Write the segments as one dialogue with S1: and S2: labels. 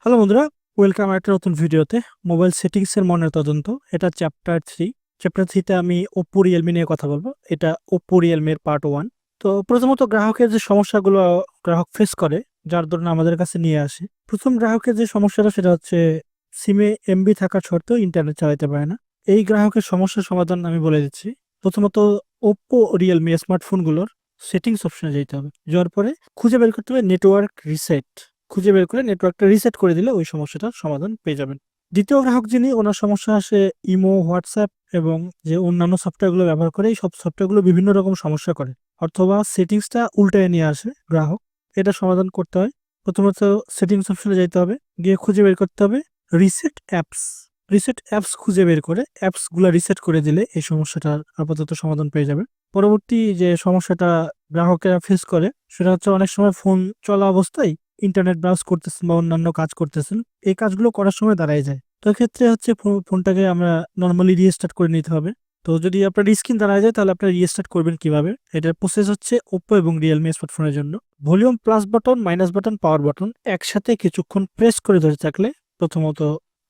S1: Hello বন্ধুরা, welcome একটা নতুন ভিডিওতে। মোবাইল সেটিংস এর ময়নাতদন্ত, এটা চ্যাপ্টার 3 তে আমি ওপ্পো রিয়েলমি নিয়ে কথা বলবো। এটা ওপ্পো রিয়েলমি এর পার্ট 1। তো প্রথমত গ্রাহকের যে সমস্যাগুলো গ্রাহক ফেস করে, যার ধরুন আমাদের কাছে নিয়ে আসে। প্রথম গ্রাহকের যে সমস্যাটা সেটা হচ্ছে সিমে এমবি থাকা সত্ত্বেও ইন্টারনেট চালাতে পারে না। এই গ্রাহকের সমস্যার সমাধান আমি বলে দিচ্ছি। প্রথমত ওপ্পো রিয়েলমি স্মার্টফোনগুলোর সেটিংস অপশনে যেতে হবে। যাওয়ার পরে খুঁজে বের করতে হবে নেটওয়ার্ক রিসেট। খুঁজে বের করে নেটওয়ার্কটা রিসেট করে দিলে ওই সমস্যাটার সমাধান পেয়ে যাবেন। দ্বিতীয় গ্রাহক যিনি, ওনার সমস্যা আসে ইমো, হোয়াটসঅ্যাপ এবং যে অন্যান্য সফটওয়্যারগুলো ব্যবহার করে, এই সব সফটওয়্যারগুলো বিভিন্ন রকম সমস্যা করে অথবা সেটিংসটা উল্টায় নিয়ে আসে গ্রাহক। এটা সমাধান করতে হয়। প্রথমত সেটিংস অপশনে যেতে হবে, গিয়ে খুঁজে বের করতে হবে রিসেট অ্যাপস। রিসেট অ্যাপস খুঁজে বের করে অ্যাপসগুলো রিসেট করে দিলে এই সমস্যাটার আপাতত সমাধান পেয়ে যাবে। পরবর্তী যে সমস্যাটা গ্রাহকেরা ফেস করে সেটা হচ্ছে অনেক সময় ফোন চলা অবস্থায় ইন্টারনেট ব্রাউজ করতেছেন বা অন্যান্য কাজ করতেছেন, এই কাজগুলো করার সময় দাঁড়ায় যায়। তো এক্ষেত্রে হচ্ছে ফোনটাকে আমরা নর্মালি রিস্টার্ট করে নিতে হবে। তো যদি আপনার স্ক্রিন দাঁড়ায় যায় তাহলে আপনার রিস্টার্ট করবেন কিভাবে, এটার প্রসেস হচ্ছে ওপ্পো এবং রিয়েলমি স্মার্টফোনের জন্য volume plus button, minus button, power button একসাথে কিছুক্ষণ প্রেস করে ধরে থাকলে প্রথমত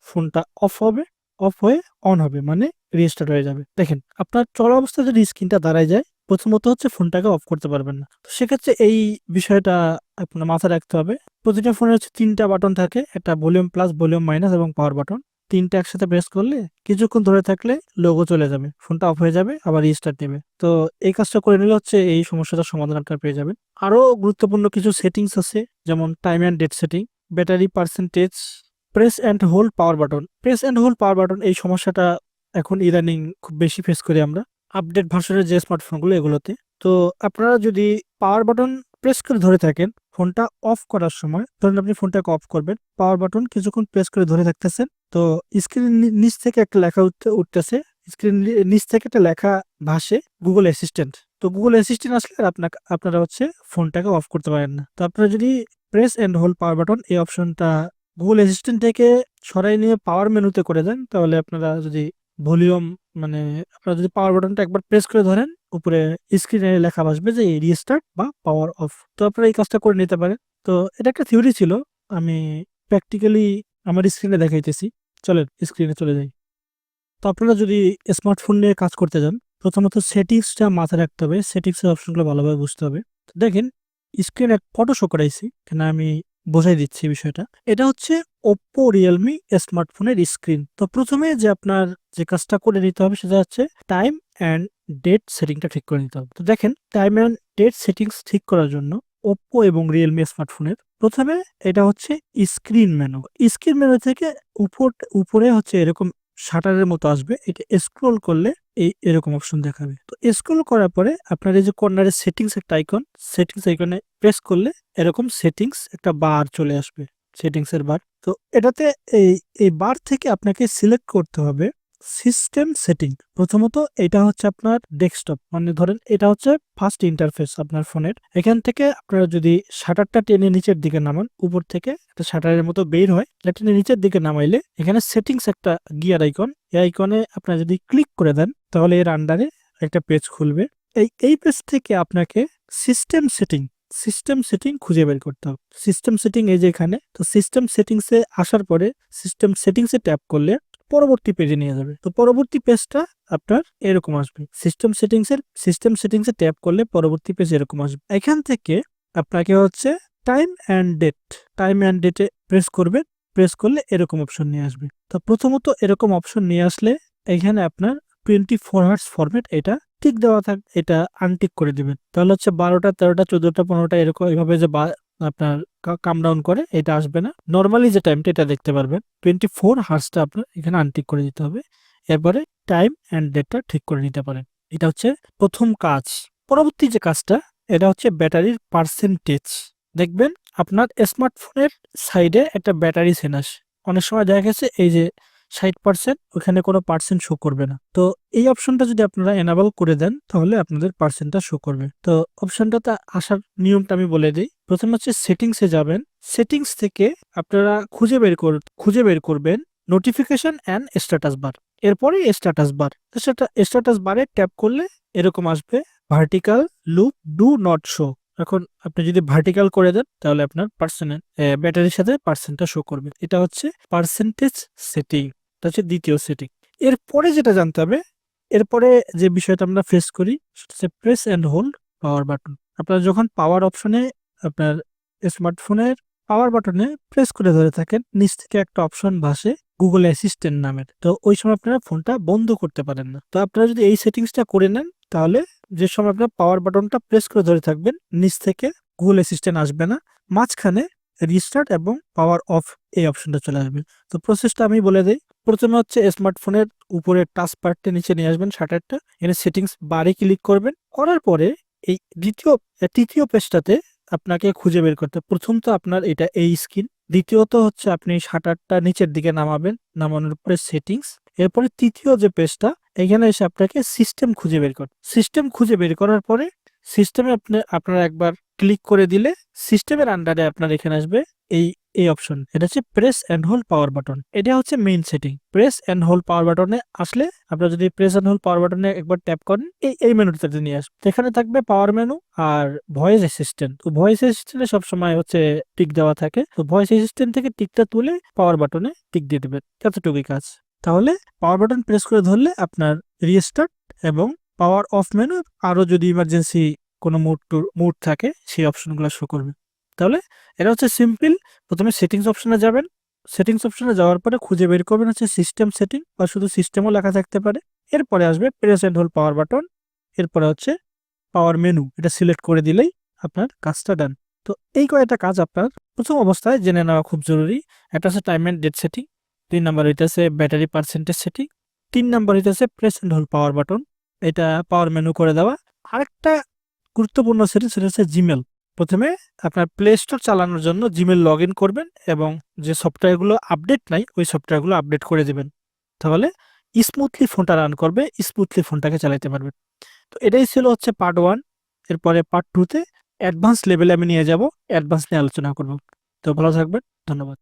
S1: ফোনটা অফ হবে, অফ হয়ে অন হবে, মানে রিস্টার্ট হয়ে যাবে। দেখেন, আপনার চলা অবস্থায় যদি স্ক্রিনটা দাঁড়ায় যায়, প্রথমত হচ্ছে ফোনটাকে অফ করতে পারবেন না। তো সেক্ষেত্রে এই বিষয়টা আপনার মাথায় রাখতে হবে। প্রতিটা ফোনের হচ্ছে 3টা বাটন থাকে, একটা ভলিউম প্লাস, ভলিউম মাইনাস এবং পাওয়ার বাটন। 3টা একসাথে প্রেস করলে কিছুক্ষণ ধরে থাকলে লোগো চলে যাবে, ফোনটা অফ হয়ে যাবে, আবার রিস্টার্ট নেবে। তো এই কাজটা করে নিলে হচ্ছে এই সমস্যাটার সমাধান আপনারা পেয়ে যাবেন। আরো গুরুত্বপূর্ণ কিছু সেটিংস আছে, যেমন time and date setting, battery percentage, press and hold power button. Press and hold power button, এই সমস্যাটা এখন ইদানিং খুব বেশি ফেস করি আমরা আপডেট ভার্সনের যে স্মার্টফোনগুলো এগুলোতে। তো আপনারা যদি পাওয়ার বাটন প্রেস করে ধরে থাকেন, ফোনটা অফ করার সময় ধরুন আপনি ফোনটাকে অফ করবেন, পাওয়ার বাটন কিছুক্ষণ প্রেস করে ধরে থাকতেছেন, তো স্ক্রিন নিচ থেকে একটা লেখা উঠতেছে, স্ক্রিন নিচ থেকে একটা লেখা ভাসে গুগল অ্যাসিস্ট্যান্ট। তো গুগল অ্যাসিস্ট্যান্ট আসলে আর আপনারা হচ্ছে ফোনটাকে অফ করতে পারেন না। তো আপনারা যদি press and hold power button এই অপশনটা গুগল অ্যাসিস্ট্যান্ট থেকে সরাই নিয়ে পাওয়ার মেনুতে করে দেন, তাহলে আপনারা যদি ভলিউম, মানে আপনারা যদি পাওয়ার বাটনটা একবার প্রেস করে ধরেন, উপরে স্ক্রিনে লেখা আসবে যে রিস্টার্ট বা পাওয়ার অফ। তো আপনারা এই কাজটা করে নিতে পারেন। তো এটা একটা থিওরি ছিল, আমি প্র্যাকটিক্যালি আমার স্ক্রিনে দেখাইতেছি। চলেন স্ক্রিনে চলে যাই। তো আপনারা যদি স্মার্টফোন নিয়ে কাজ করতে যান, প্রথমত সেটিংসটা মাথায় রাখতে হবে, সেটিংস এর অপশনগুলো ভালোভাবে বুঝতে হবে। তো দেখেন, স্ক্রিনে এক ফটো শো করাইছি, এখানে আমি বোঝাই দিচ্ছি বিষয়টা। এটা হচ্ছে ওপ্পো রিয়েলমি স্মার্টফোনের স্ক্রিন। তো প্রথমে যে আপনার যে কাজটা করে নিতে হবে সেটা হচ্ছে টাইম অ্যান্ড ডেট সেটিংটা ঠিক করে নিতে হবে। তো দেখেন, টাইম অ্যান্ড ডেট সেটিংস ঠিক করার জন্য ওপ্পো এবং রিয়েলমি স্মার্টফোনের প্রথমে এটা হচ্ছে স্ক্রিন মেনু। স্ক্রিন মেনু থেকে উপরে হচ্ছে এরকম শাটারের মতো আসবে, এটা স্ক্রল করলে এরকম অপশন দেখাবে। তো স্ক্রল করার পরে আপনার এই যে কর্নারে সেটিংস একটা আইকন, সেটিংস আইকনে প্রেস করলে এরকম সেটিংস একটা বার চলে আসবে, সেটিংস এর বার। তো এটাতে এই এই বার থেকে আপনাকে সিলেক্ট করতে হবে সিস্টেম সেটিং। প্রথমত এটা হচ্ছে আপনার ডেস্কটপ, মানে ধরেন এটা হচ্ছে ফার্স্ট ইন্টারফেস আপনার ফোনের। এখান থেকে আপনারা যদি শাটারটা টেনে নিচের দিকে নামান, উপর থেকে একটা শাটারের মতো বের হয়, টেনে নিচের দিকে নামাইলে এখানে সেটিংস একটা গিয়ার আইকন, এই আইকনে আপনারা যদি ক্লিক করে দেন তাহলে এর আন্ডারে একটা পেজ খুলবে। এই পেজ থেকে আপনাকে সিস্টেম সেটিং সিস্টেম সেটিং খুঁজে বের করতে হবে। সিস্টেম সেটিং এই যে এখানে, তো সিস্টেম সেটিংসে আসার পরে সিস্টেম সেটিংসে ট্যাপ করলে পরবর্তী পেজে নিয়ে যাবে। তো পরবর্তী পেজটা আপনার এরকম আসবে, সিস্টেম সেটিংসে ট্যাপ করলে পরবর্তী পেজ এরকম আসবে। এখান থেকে আপনাকে হচ্ছে time and date, time and ডেটে প্রেস করবেন, প্রেস করলে এরকম অপশন নিয়ে আসবে। তো প্রথমত এরকম অপশন নিয়ে আসলে এখানে আপনার 24 হার্টজ ফরম্যাট এটা টিক দেওয়া থাক, এটা আনটিক করে দিবেন। তাহলে হচ্ছে 12টা, 13টা, 14টা, 15টা এরকম এভাবে যে আপনার কাম ডাউন করে এটা আসবে না। নর্মালি যে টাইমটা এটা দেখতে পারবেন, 24 হার্সটা আপনার এখানে আনটিক করে দিতে হবে। এরপরে টাইম অ্যান্ড ডেটটা ঠিক করে নিতে পারেন। এটা হচ্ছে প্রথম কাজ। পরবর্তী যে কাজটা, এটা হচ্ছে ব্যাটারির পার্সেন্টেজ। দেখবেন আপনার স্মার্টফোনের সাইডে একটা ব্যাটারি সেন আসে, অনেক সময় দেখা গেছে এই যে 60%, ওখানে কোনো পার্সেন্ট শো করবে না। তো এই অপশনটা যদি আপনারা এনাবল করে দেন তাহলে আপনাদের পার্সেন্টটা শো করবে। তো অপশনটাতে আসার নিয়মটা আমি বলে দিই। প্রথমে হচ্ছে সেটিংসে যাবেন, সেটিংস থেকে আপনারা খুঁজে বের করবেন নোটিফিকেশন অ্যান্ড স্ট্যাটাস বার। এরপরে স্ট্যাটাস বার, স্ট্যাটাস বারে ট্যাপ করলে এরকম আসবে vertical loop do not show. এখন আপনি যদি ভার্টিক্যাল করে দেন তাহলে আপনার পার্সেন্ট ব্যাটারির সাথে পার্সেন্টটা শো করবে। এটা হচ্ছে পার্সেন্টেজ সেটিং, এটা হচ্ছে দ্বিতীয় সেটিং। এরপরে যেটা জানতে হবে, এরপরে যে বিষয়টা আমরা ফেস করি সেটা হচ্ছে press and hold power button. আপনারা যখন পাওয়ার অপশনে আপনার স্মার্টফোনের পাওয়ার বাটনে প্রেস করে ধরে থাকেন, নিচ থেকে একটা অপশন ভাসে গুগল অ্যাসিস্ট্যান্ট নামের। তো ওই সময় আপনারা ফোনটা বন্ধ করতে পারেন না। তো আপনারা যদি এই সেটিংসটা করে নেন তাহলে যে সময় আপনার পাওয়ার বাটনটা প্রেস করে ধরে থাকবেন, নিচ থেকে গুগল অ্যাসিস্ট্যান্ট আসবে না, মাঝখানে রিস্টার্ট এবং পাওয়ার অফ এই অপশনটা চলে আসবে। তো প্রসেসটা আমি বলে দেই। প্রথমে হচ্ছে স্মার্টফোনের উপরে টাচ পার্টটা নিচে নিয়ে আসবেন, শাটারটা এখানে সেটিংস বারে ক্লিক করবেন। করার পরে এই তৃতীয় পেজটাতে আপনাকে খুঁজে বের করতে, প্রথম তো আপনার এটা এই স্ক্রিন, দ্বিতীয়ত হচ্ছে আপনি শাটারটা নিচের দিকে নামাবেন, নামানোর পরে সেটিংস, এরপরে তৃতীয় যে পেজটা এখানে এসে আপনাকে সিস্টেম খুঁজে বের করতে। সিস্টেম খুঁজে বের করার পরে সিস্টেমে আপনারা একবার ক্লিক করে দিলে সিস্টেমের আন্ডারে আপনার এখানে আসবে এই এই অপশন, এটা হচ্ছে press and hold power button. এটা হচ্ছে main setting. Press and hold পাওয়ার বাটনে আসলে আপনারা যদি প্রেস অ্যান্ড হোল্ড পাওয়ার বাটনে একবার ট্যাপ করেন এই মেনুটাতে নিয়ে আসবে। এখানে থাকবে পাওয়ার মেনু আর ভয়েস অ্যাসিস্ট্যান্ট। তো ভয়েস অ্যাসিস্ট্যান্টে সবসময় হচ্ছে টিক দেওয়া থাকে, তো ভয়েস অ্যাসিস্ট্যান্ট থেকে টিকটা তুলে পাওয়ার বাটনে টিক দিয়ে দেবেন, এতটুকুই কাজ। তাহলে পাওয়ার বাটন প্রেস করে ধরলে আপনার রিস্টার্ট এবং পাওয়ার অফ মেনু, আরো যদি ইমার্জেন্সি কোনো মুড থাকে সেই অপশনগুলো শো করবে। তাহলে এটা হচ্ছে সিম্পল। প্রথমে সেটিংস অপশনে যাবেন, সেটিংস অপশনে যাওয়ার পরে খুঁজে বের করবেন হচ্ছে সিস্টেম সেটিং, বা শুধু সিস্টেমও লেখা থাকতে পারে। এরপরে আসবে press and hold power button, এরপরে হচ্ছে পাওয়ার মেনু, এটা সিলেক্ট করে দিলেই আপনার কাজটা ডান। তো এই কয়েকটা কাজ আপনার প্রথম অবস্থায় জেনে নেওয়া খুব জরুরি। একটা হচ্ছে time and date setting, 2 number হইতেছে ব্যাটারি পার্সেন্টেজ সেটিং, 3 নাম্বার হইতেছে press and hold power button, এটা পাওয়ার মেনু করে দেওয়া। আরেকটা গুরুত্বপূর্ণ সেটিং সেটা হচ্ছে জিমেল। প্রথমে আপনার প্লে স্টোর চালানোর জন্য জিমেল লগ ইন করবেন এবং যে সফটওয়্যারগুলো আপডেট নাই ওই সফটওয়্যারগুলো আপডেট করে দিবেন। তাহলে স্মুথলি ফোনটা রান করবে, স্মুথলি ফোনটাকে চালাতে পারবেন। তো এটাই ছিল হচ্ছে পার্ট 1। এরপরে পার্ট 2 তে অ্যাডভান্স লেভেলে আমি নিয়ে যাব, অ্যাডভান্স নিয়ে আলোচনা করব। তো ভালো থাকবেন, ধন্যবাদ।